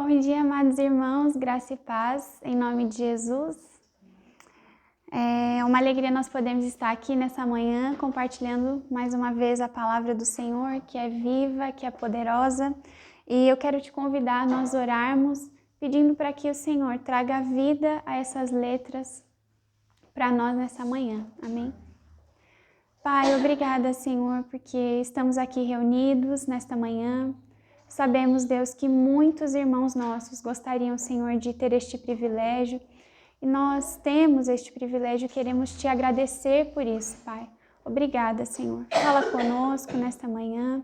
Bom dia, amados irmãos, graça e paz, em nome de Jesus. É uma alegria nós podemos estar aqui nessa manhã compartilhando mais uma vez a palavra do Senhor, que é viva, que é poderosa. E eu quero te convidar a nós orarmos, pedindo para que o Senhor traga vida a essas letras para nós nessa manhã. Amém? Pai, obrigada, Senhor, porque estamos aqui reunidos nesta manhã. Sabemos, Deus, que muitos irmãos nossos gostariam, Senhor, de ter este privilégio. E nós temos este privilégio e queremos te agradecer por isso, Pai. Obrigada, Senhor. Fala conosco nesta manhã.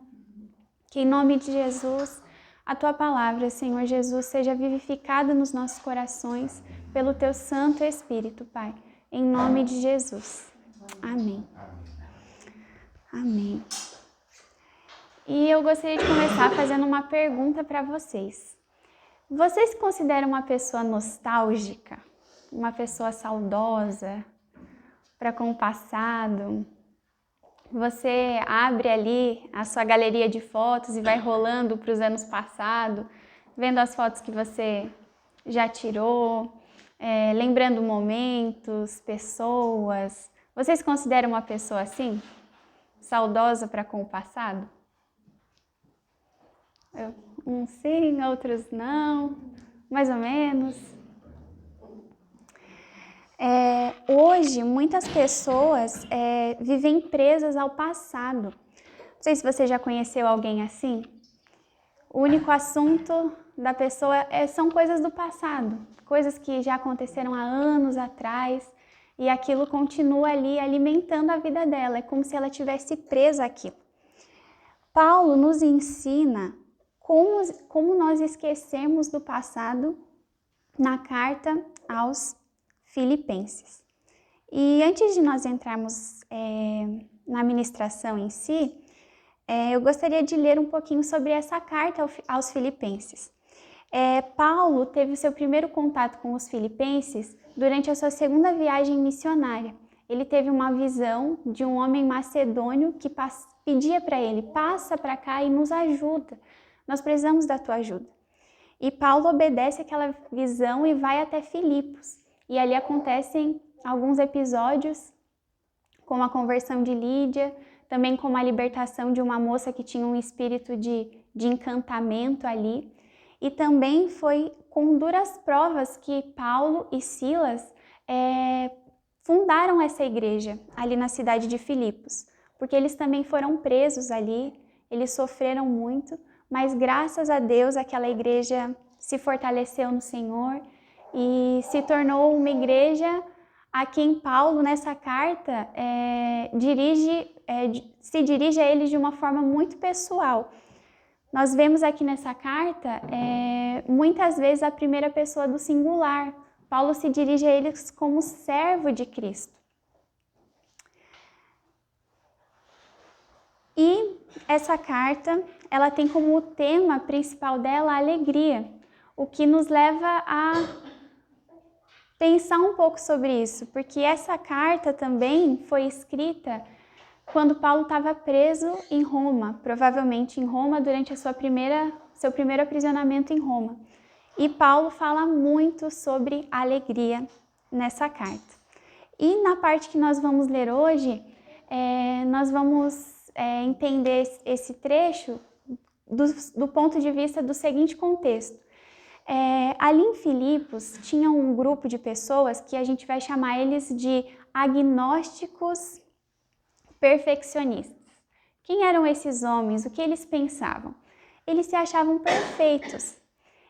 Que em nome de Jesus, a Tua palavra, Senhor Jesus, seja vivificada nos nossos corações pelo Teu Santo Espírito, Pai. Em nome de Jesus. Amém. Amém. E eu gostaria de começar fazendo uma pergunta para vocês. Vocês se consideram uma pessoa nostálgica? Uma pessoa saudosa para com o passado? Você abre ali a sua galeria de fotos e vai rolando para os anos passados, vendo as fotos que você já tirou, lembrando momentos, pessoas. Vocês se consideram uma pessoa assim? Saudosa para com o passado? Uns sim, outros não, mais ou menos. Hoje, muitas pessoas vivem presas ao passado. Não sei se você já conheceu alguém assim. O único assunto da pessoa são coisas do passado, coisas que já aconteceram há anos atrás, e aquilo continua ali alimentando a vida dela, é como se ela tivesse presa àquilo. Paulo nos ensina como nós esquecemos do passado na carta aos Filipenses. E antes de nós entrarmos na ministração em si, eu gostaria de ler um pouquinho sobre essa carta aos Filipenses. Paulo teve o seu primeiro contato com os filipenses durante a sua segunda viagem missionária. Ele teve uma visão de um homem macedônio que pedia para ele: passa para cá e nos ajuda. Nós precisamos da tua ajuda. E Paulo obedece àquela visão e vai até Filipos. E ali acontecem alguns episódios, como a conversão de Lídia, também como a libertação de uma moça que tinha um espírito de encantamento ali. E também foi com duras provas que Paulo e Silas fundaram essa igreja ali na cidade de Filipos, porque eles também foram presos ali, eles sofreram muito, mas graças a Deus aquela igreja se fortaleceu no Senhor e se tornou uma igreja a quem Paulo, nessa carta, se dirige a eles de uma forma muito pessoal. Nós vemos aqui nessa carta, muitas vezes, a primeira pessoa do singular. Paulo se dirige a eles como servo de Cristo. E essa carta, ela tem como tema principal dela a alegria, o que nos leva a pensar um pouco sobre isso, porque essa carta também foi escrita quando Paulo estava preso em Roma, provavelmente em Roma durante seu primeiro aprisionamento em Roma. E Paulo fala muito sobre alegria nessa carta. E na parte que nós vamos ler hoje, nós vamos entender esse trecho do ponto de vista do seguinte contexto. Ali em Filipos tinha um grupo de pessoas que a gente vai chamar eles de agnósticos perfeccionistas. Quem eram esses homens? O que eles pensavam? Eles se achavam perfeitos.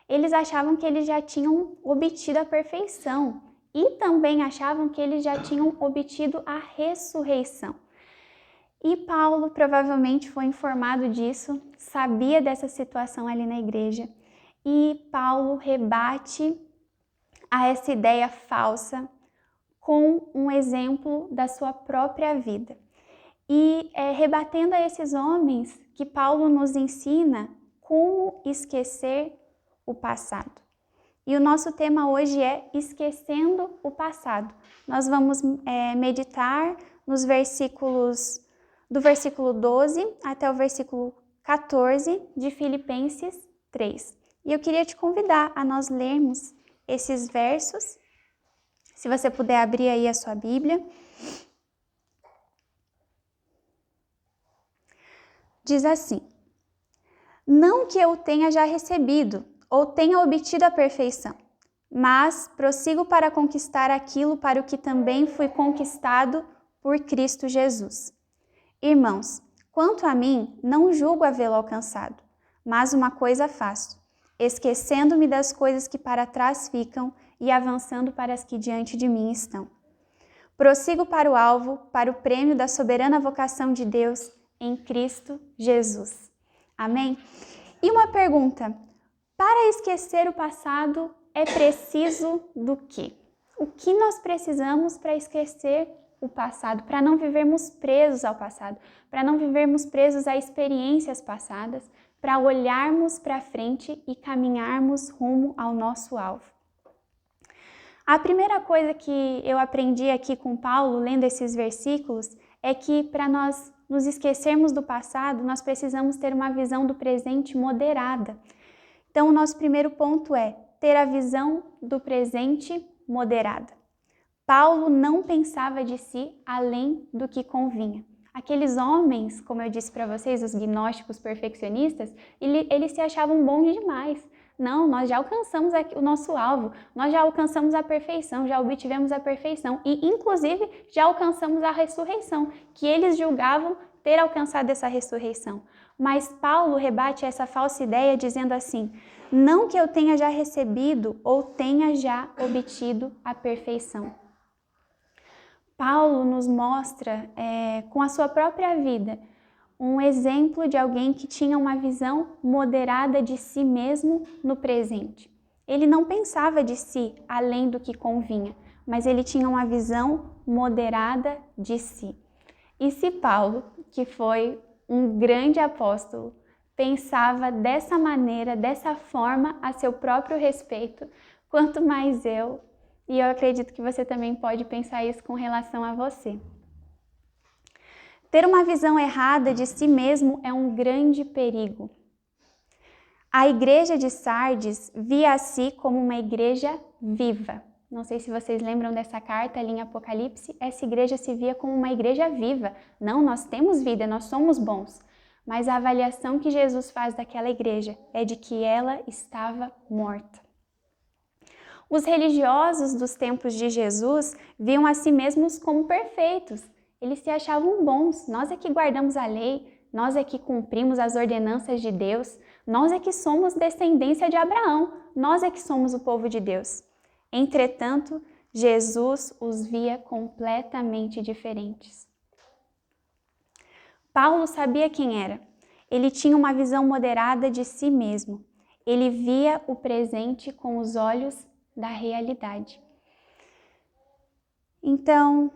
Eles achavam que eles já tinham obtido a perfeição e também achavam que eles já tinham obtido a ressurreição. E Paulo provavelmente foi informado disso, sabia dessa situação ali na igreja, e Paulo rebate a essa ideia falsa com um exemplo da sua própria vida. E rebatendo a esses homens que Paulo nos ensina como esquecer o passado. E o nosso tema hoje é esquecendo o passado. Nós vamos meditar nos versículos do versículo 12 até o versículo 14 de Filipenses 3. E eu queria te convidar a nós lermos esses versos. Se você puder abrir aí a sua Bíblia. Diz assim: não que eu tenha já recebido ou tenha obtido a perfeição, mas prossigo para conquistar aquilo para o que também fui conquistado por Cristo Jesus. Irmãos, quanto a mim, não julgo havê-lo alcançado, mas uma coisa faço, esquecendo-me das coisas que para trás ficam e avançando para as que diante de mim estão. Prossigo para o alvo, para o prêmio da soberana vocação de Deus em Cristo Jesus. Amém? E uma pergunta: para esquecer o passado é preciso do quê? O que nós precisamos para esquecer o passado, para não vivermos presos ao passado, para não vivermos presos a experiências passadas, para olharmos para frente e caminharmos rumo ao nosso alvo? A primeira coisa que eu aprendi aqui com Paulo, lendo esses versículos, é que para nós nos esquecermos do passado, nós precisamos ter uma visão do presente moderada. Então, o nosso primeiro ponto é ter a visão do presente moderada. Paulo não pensava de si além do que convinha. Aqueles homens, como eu disse para vocês, os gnósticos perfeccionistas, eles se achavam bons demais. Não, nós já alcançamos o nosso alvo, nós já alcançamos a perfeição, já obtivemos a perfeição e, inclusive, já alcançamos a ressurreição, que eles julgavam ter alcançado essa ressurreição. Mas Paulo rebate essa falsa ideia dizendo assim: não que eu tenha já recebido ou tenha já obtido a perfeição. Paulo nos mostra, com a sua própria vida, um exemplo de alguém que tinha uma visão moderada de si mesmo no presente. Ele não pensava de si além do que convinha, mas ele tinha uma visão moderada de si. E se Paulo, que foi um grande apóstolo, pensava dessa maneira, dessa forma, a seu próprio respeito, quanto mais eu, e eu acredito que você também pode pensar isso com relação a você. Ter uma visão errada de si mesmo é um grande perigo. A igreja de Sardes via a si como uma igreja viva. Não sei se vocês lembram dessa carta ali em Apocalipse. Essa igreja se via como uma igreja viva. Não, nós temos vida, nós somos bons. Mas a avaliação que Jesus faz daquela igreja é de que ela estava morta. Os religiosos dos tempos de Jesus viam a si mesmos como perfeitos. Eles se achavam bons. Nós é que guardamos a lei, nós é que cumprimos as ordenanças de Deus, nós é que somos descendência de Abraão, nós é que somos o povo de Deus. Entretanto, Jesus os via completamente diferentes. Paulo sabia quem era. Ele tinha uma visão moderada de si mesmo. Ele via o presente com os olhos da realidade. Então,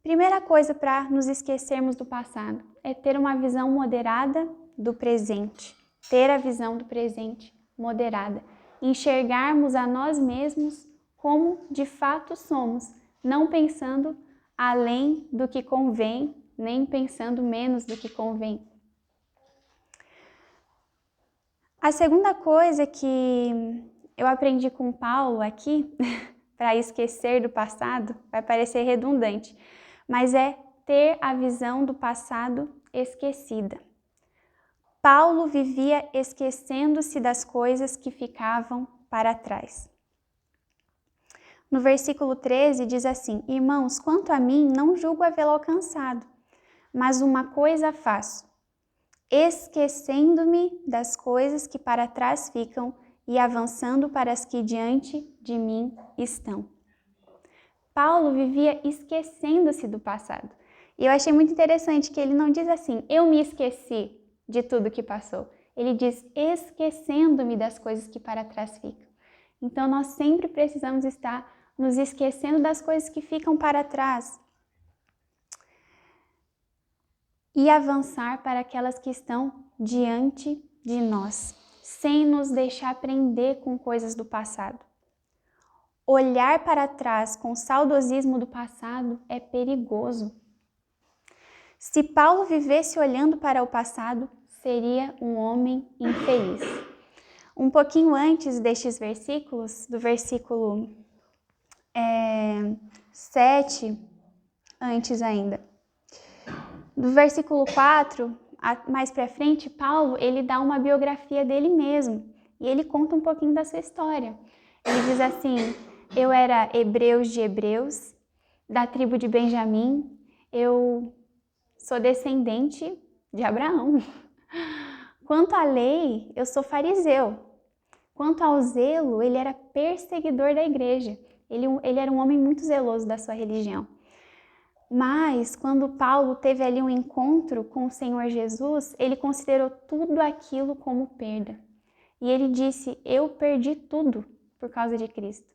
primeira coisa para nos esquecermos do passado é ter uma visão moderada do presente. Ter a visão do presente moderada. Enxergarmos a nós mesmos como de fato somos, não pensando além do que convém, nem pensando menos do que convém. A segunda coisa que eu aprendi com Paulo aqui, para esquecer do passado, vai parecer redundante, mas é ter a visão do passado esquecida. Paulo vivia esquecendo-se das coisas que ficavam para trás. No versículo 13 diz assim: irmãos, quanto a mim, não julgo havê-lo alcançado, mas uma coisa faço, esquecendo-me das coisas que para trás ficam e avançando para as que diante de mim estão. Paulo vivia esquecendo-se do passado. E eu achei muito interessante que ele não diz assim, eu me esqueci de tudo que passou. Ele diz, esquecendo-me das coisas que para trás ficam. Então, nós sempre precisamos estar nos esquecendo das coisas que ficam para trás e avançar para aquelas que estão diante de nós, sem nos deixar prender com coisas do passado. Olhar para trás com saudosismo do passado é perigoso. Se Paulo vivesse olhando para o passado, seria um homem infeliz. Um pouquinho antes destes versículos, do versículo 7, antes ainda, do versículo 4, mais para frente, Paulo, ele dá uma biografia dele mesmo, e ele conta um pouquinho da sua história. Ele diz assim: eu era hebreu de hebreus, da tribo de Benjamim, eu sou descendente de Abraão. Quanto à lei, eu sou fariseu. Quanto ao zelo, ele era perseguidor da igreja. Ele era um homem muito zeloso da sua religião. Mas, quando Paulo teve ali um encontro com o Senhor Jesus, ele considerou tudo aquilo como perda. E ele disse: eu perdi tudo por causa de Cristo.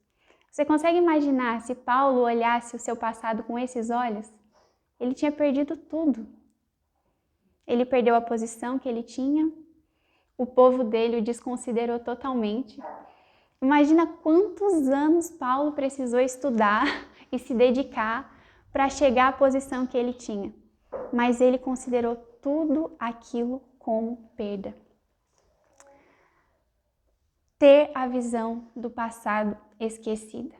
Você consegue imaginar se Paulo olhasse o seu passado com esses olhos? Ele tinha perdido tudo. Ele perdeu a posição que ele tinha, o povo dele o desconsiderou totalmente. Imagina quantos anos Paulo precisou estudar e se dedicar para chegar à posição que ele tinha. Mas ele considerou tudo aquilo como perda. Ter a visão do passado esquecida,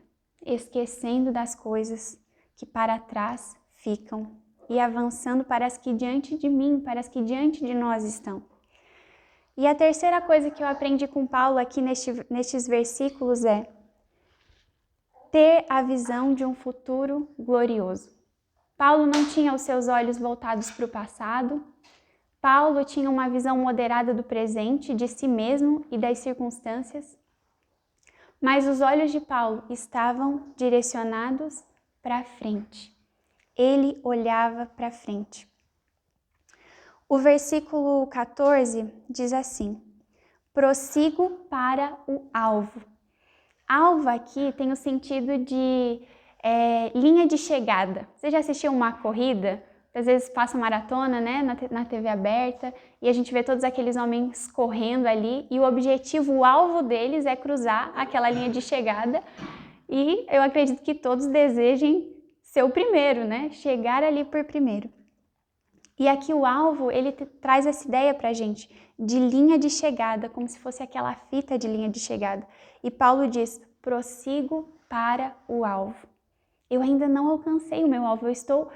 esquecendo das coisas que para trás ficam e avançando para as que diante de mim, para as que diante de nós estão. E a terceira coisa que eu aprendi com Paulo aqui nestes versículos é ter a visão de um futuro glorioso. Paulo não tinha os seus olhos voltados para o passado. Paulo tinha uma visão moderada do presente, de si mesmo e das circunstâncias. Mas os olhos de Paulo estavam direcionados para frente. Ele olhava para frente. O versículo 14 diz assim: prossigo para o alvo. Alvo aqui tem o sentido de linha de chegada. Você já assistiu uma corrida? Às vezes passa maratona, né, na TV aberta, e a gente vê todos aqueles homens correndo ali, e o objetivo, o alvo deles é cruzar aquela linha de chegada, e eu acredito que todos desejem ser o primeiro, né, chegar ali por primeiro. E aqui o alvo, ele traz essa ideia pra gente de linha de chegada, como se fosse aquela fita de linha de chegada. E Paulo diz: prossigo para o alvo. Eu ainda não alcancei o meu alvo, eu estou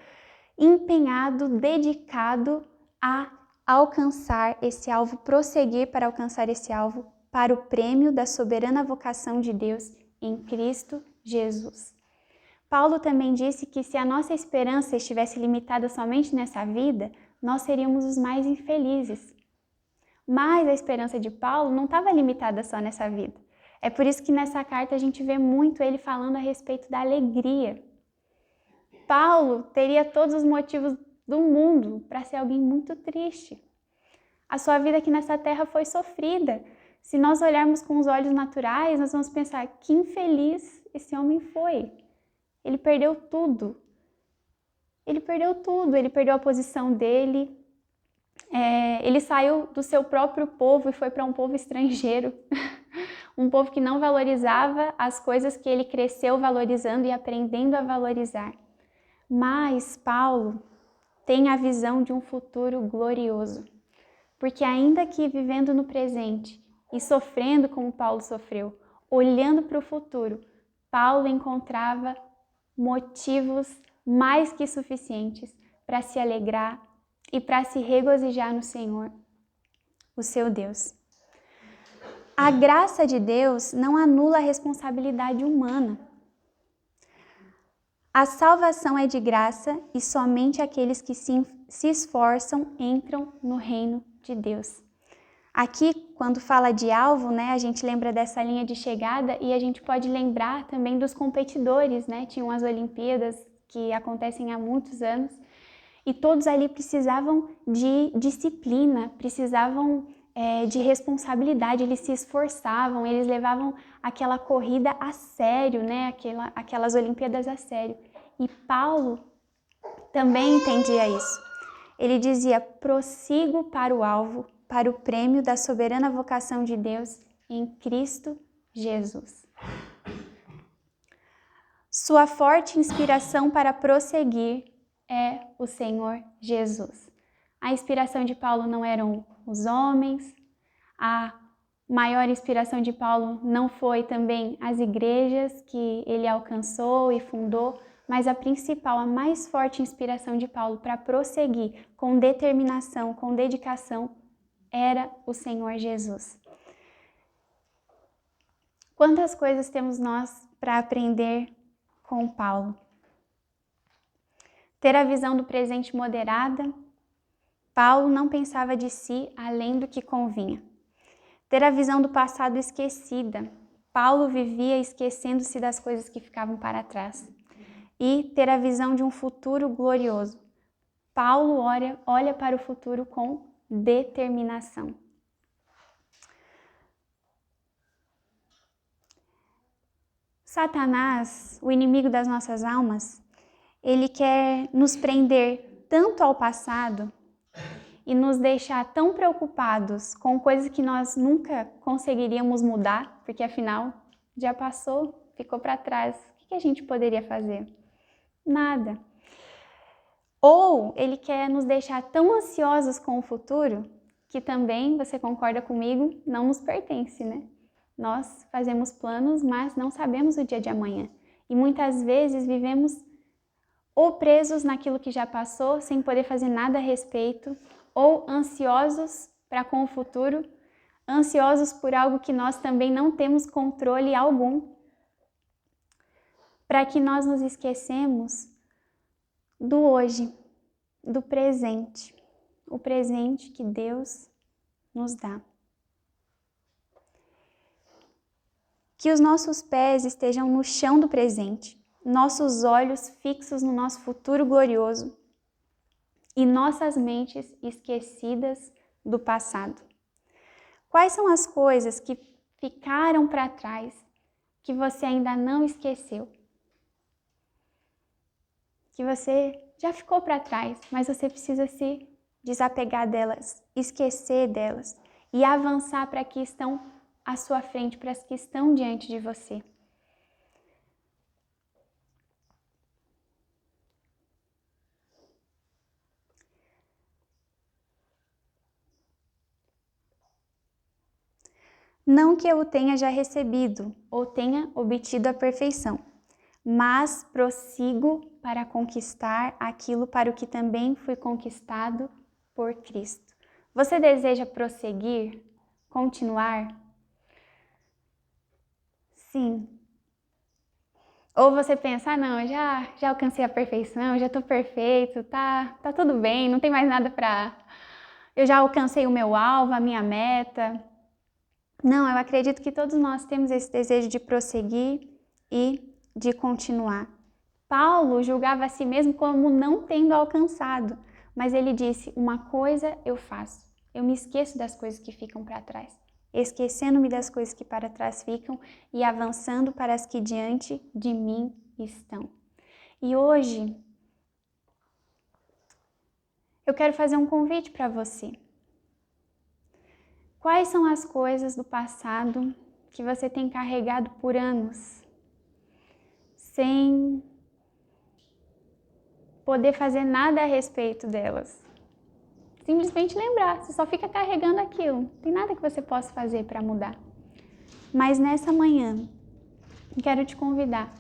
empenhado, dedicado a alcançar esse alvo, prosseguir para alcançar esse alvo, para o prêmio da soberana vocação de Deus em Cristo Jesus. Paulo também disse que se a nossa esperança estivesse limitada somente nessa vida, nós seríamos os mais infelizes. Mas a esperança de Paulo não estava limitada só nessa vida. É por isso que nessa carta a gente vê muito ele falando a respeito da alegria. Paulo teria todos os motivos do mundo para ser alguém muito triste. A sua vida aqui nessa terra foi sofrida. Se nós olharmos com os olhos naturais, nós vamos pensar: que infeliz esse homem foi. Ele perdeu tudo. Ele perdeu tudo. Ele perdeu a posição dele. Ele saiu do seu próprio povo e foi para um povo estrangeiro. Um povo que não valorizava as coisas que ele cresceu valorizando e aprendendo a valorizar. Mas Paulo tem a visão de um futuro glorioso, porque ainda que vivendo no presente e sofrendo como Paulo sofreu, olhando para o futuro, Paulo encontrava motivos mais que suficientes para se alegrar e para se regozijar no Senhor, o seu Deus. A graça de Deus não anula a responsabilidade humana. A salvação é de graça e somente aqueles que se esforçam entram no reino de Deus. Aqui, quando fala de alvo, né, a gente lembra dessa linha de chegada e a gente pode lembrar também dos competidores, né? Tinham as Olimpíadas que acontecem há muitos anos e todos ali precisavam de disciplina, precisavam de responsabilidade, eles se esforçavam, eles levavam aquela corrida a sério, né? Aquelas Olimpíadas a sério. E Paulo também entendia isso. Ele dizia: prossigo para o alvo, para o prêmio da soberana vocação de Deus em Cristo Jesus. Sua forte inspiração para prosseguir é o Senhor Jesus. A inspiração de Paulo não eram os homens, maior inspiração de Paulo não foi também as igrejas que ele alcançou e fundou, mas a principal, a mais forte inspiração de Paulo para prosseguir com determinação, com dedicação, era o Senhor Jesus. Quantas coisas temos nós para aprender com Paulo? Ter a visão do presente moderada. Paulo não pensava de si além do que convinha. Ter a visão do passado esquecida. Paulo vivia esquecendo-se das coisas que ficavam para trás. E ter a visão de um futuro glorioso. Paulo olha para o futuro com determinação. Satanás, o inimigo das nossas almas, ele quer nos prender tanto ao passado e nos deixar tão preocupados com coisas que nós nunca conseguiríamos mudar, porque afinal já passou, ficou para trás. O que a gente poderia fazer? Nada. Ou ele quer nos deixar tão ansiosos com o futuro que também, você concorda comigo, não nos pertence, né? Nós fazemos planos, mas não sabemos o dia de amanhã. E muitas vezes vivemos ou presos naquilo que já passou, sem poder fazer nada a respeito, ou ansiosos para com o futuro, ansiosos por algo que nós também não temos controle algum, para que nós nos esquecemos do hoje, do presente, o presente que Deus nos dá. Que os nossos pés estejam no chão do presente, nossos olhos fixos no nosso futuro glorioso e nossas mentes esquecidas do passado. Quais são as coisas que ficaram para trás que você ainda não esqueceu? Que você já ficou para trás, mas você precisa se desapegar delas, esquecer delas e avançar para que estão à sua frente, para as que estão diante de você. Não que eu o tenha já recebido ou tenha obtido a perfeição, mas prossigo para conquistar aquilo para o que também fui conquistado por Cristo. Você deseja prosseguir, continuar? Sim. Ou você pensa, não, já alcancei a perfeição, já estou perfeito, tá tudo bem, não tem mais nada para... Eu já alcancei o meu alvo, a minha meta. Não, eu acredito que todos nós temos esse desejo de prosseguir e de continuar. Paulo julgava a si mesmo como não tendo alcançado, mas ele disse, uma coisa eu faço, eu me esqueço das coisas que ficam para trás, esquecendo-me das coisas que para trás ficam e avançando para as que diante de mim estão. E hoje, eu quero fazer um convite para você. Quais são as coisas do passado que você tem carregado por anos, sem poder fazer nada a respeito delas? Simplesmente lembrar, você só fica carregando aquilo, não tem nada que você possa fazer para mudar. Mas nessa manhã, quero te convidar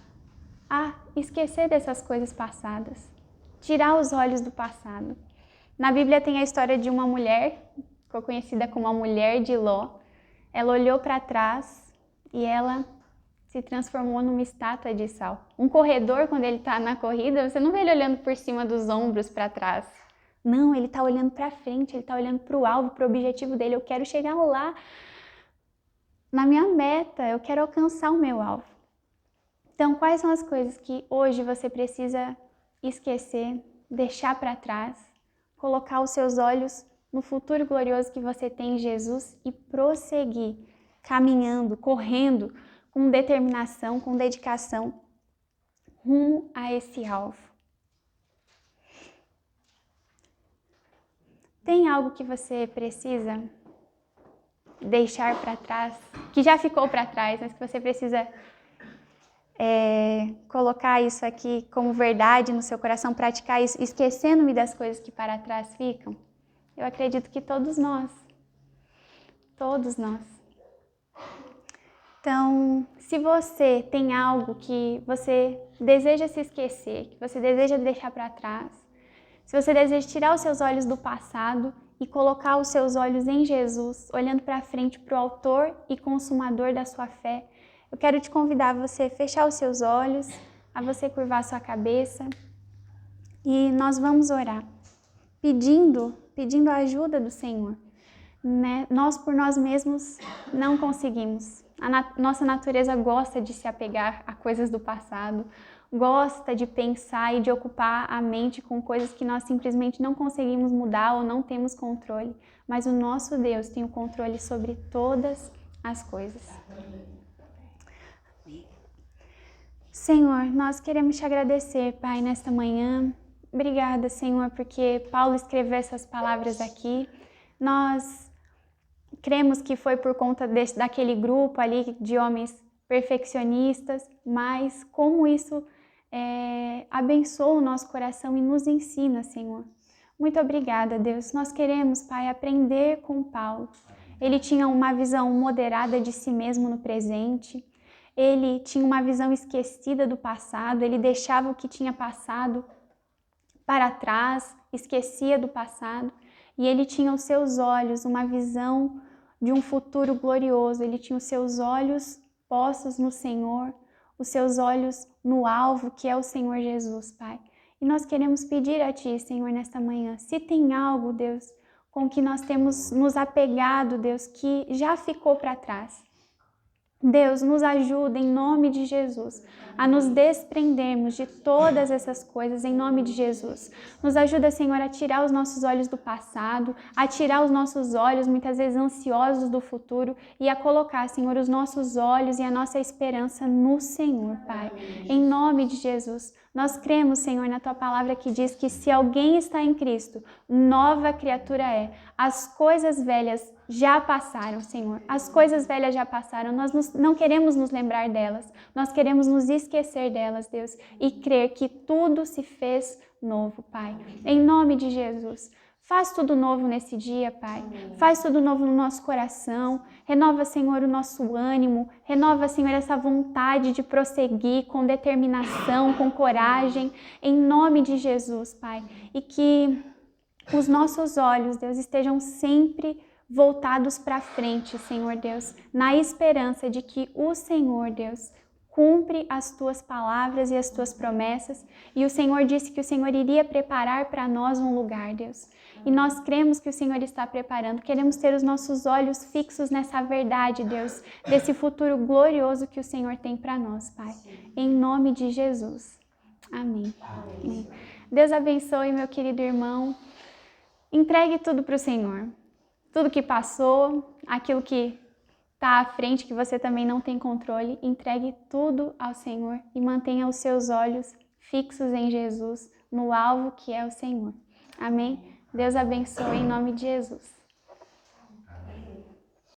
a esquecer dessas coisas passadas, tirar os olhos do passado. Na Bíblia tem a história de uma mulher, ficou conhecida como a mulher de Ló. Ela olhou para trás e ela se transformou numa estátua de sal. Um corredor, quando ele está na corrida, você não vê ele olhando por cima dos ombros para trás. Não, ele está olhando para frente, ele está olhando para o alvo, para o objetivo dele. Eu quero chegar lá na minha meta, eu quero alcançar o meu alvo. Então, quais são as coisas que hoje você precisa esquecer, deixar para trás, colocar os seus olhos no futuro glorioso que você tem em Jesus e prosseguir, caminhando, correndo, com determinação, com dedicação, rumo a esse alvo? Tem algo que você precisa deixar para trás, que já ficou para trás, mas que você precisa colocar isso aqui como verdade no seu coração, praticar isso, esquecendo-me das coisas que para trás ficam? Eu acredito que todos nós, Então, se você tem algo que você deseja se esquecer, que você deseja deixar para trás, se você deseja tirar os seus olhos do passado e colocar os seus olhos em Jesus, olhando para frente para o autor e consumador da sua fé, eu quero te convidar a você fechar os seus olhos, a você curvar a sua cabeça e nós vamos orar, pedindo a ajuda do Senhor. Né? Nós por nós mesmos não conseguimos. Nossa natureza gosta de se apegar a coisas do passado, gosta de pensar e de ocupar a mente com coisas que nós simplesmente não conseguimos mudar ou não temos controle. Mas o nosso Deus tem o controle sobre todas as coisas. Senhor, nós queremos te agradecer, Pai, nesta manhã. Obrigada, Senhor, porque Paulo escreveu essas palavras aqui. Nós cremos que foi por conta daquele grupo ali de homens perfeccionistas, mas como isso abençoa o nosso coração e nos ensina, Senhor. Muito obrigada, Deus. Nós queremos, Pai, aprender com Paulo. Ele tinha uma visão moderada de si mesmo no presente. Ele tinha uma visão esquecida do passado. Ele deixava o que tinha passado para trás, esquecia do passado. E ele tinha os seus olhos, uma visão de um futuro glorioso. Ele tinha os seus olhos postos no Senhor, os seus olhos no alvo, que é o Senhor Jesus, Pai. E nós queremos pedir a Ti, Senhor, nesta manhã, se tem algo, Deus, com que nós temos nos apegado, Deus, que já ficou para trás. Deus, nos ajuda em nome de Jesus a nos desprendermos de todas essas coisas em nome de Jesus. Nos ajuda, Senhor, a tirar os nossos olhos do passado, a tirar os nossos olhos muitas vezes ansiosos do futuro e a colocar, Senhor, os nossos olhos e a nossa esperança no Senhor, Pai. Em nome de Jesus. Nós cremos, Senhor, na Tua palavra que diz que se alguém está em Cristo, nova criatura é. As coisas velhas já passaram, Senhor. As coisas velhas já passaram. Nós não queremos nos lembrar delas. Nós queremos nos esquecer delas, Deus, e crer que tudo se fez novo, Pai. Em nome de Jesus. Faz tudo novo nesse dia, Pai. Faz tudo novo no nosso coração. Renova, Senhor, o nosso ânimo. Renova, Senhor, essa vontade de prosseguir com determinação, com coragem. Em nome de Jesus, Pai. E que os nossos olhos, Deus, estejam sempre voltados para frente, Senhor Deus, na esperança de que o Senhor, Deus, cumpre as Tuas palavras e as Tuas promessas. E o Senhor disse que o Senhor iria preparar para nós um lugar, Deus. E nós cremos que o Senhor está preparando. Queremos ter os nossos olhos fixos nessa verdade, Deus, desse futuro glorioso que o Senhor tem para nós, Pai. Em nome de Jesus. Amém. Amém. Deus abençoe, meu querido irmão. Entregue tudo para o Senhor. Tudo que passou, aquilo que está à frente, que você também não tem controle, entregue tudo ao Senhor e mantenha os seus olhos fixos em Jesus, no alvo que é o Senhor. Amém? Deus abençoe em nome de Jesus.